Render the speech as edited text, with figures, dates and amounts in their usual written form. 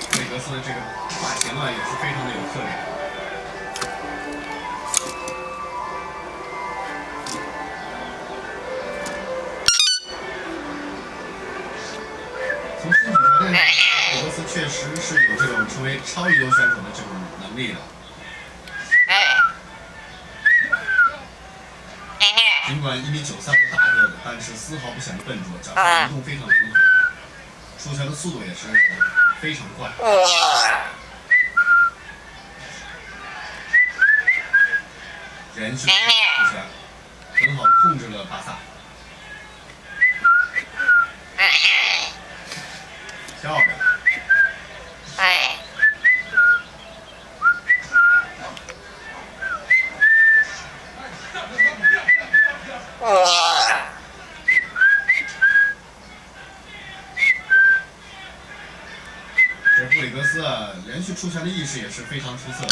布里格斯的这个发型啊，也是非常的有特点。从身体条件，布里格斯确实是有这种成为超一流选手的这种能力的。尽管1.93米的大个子，但是丝毫不显得笨拙，脚下移动非常的灵活，出拳的速度也是非常快。连续出拳，很好的控制了巴萨。漂亮。这布里格斯啊，连续出拳的意识也是非常出色的。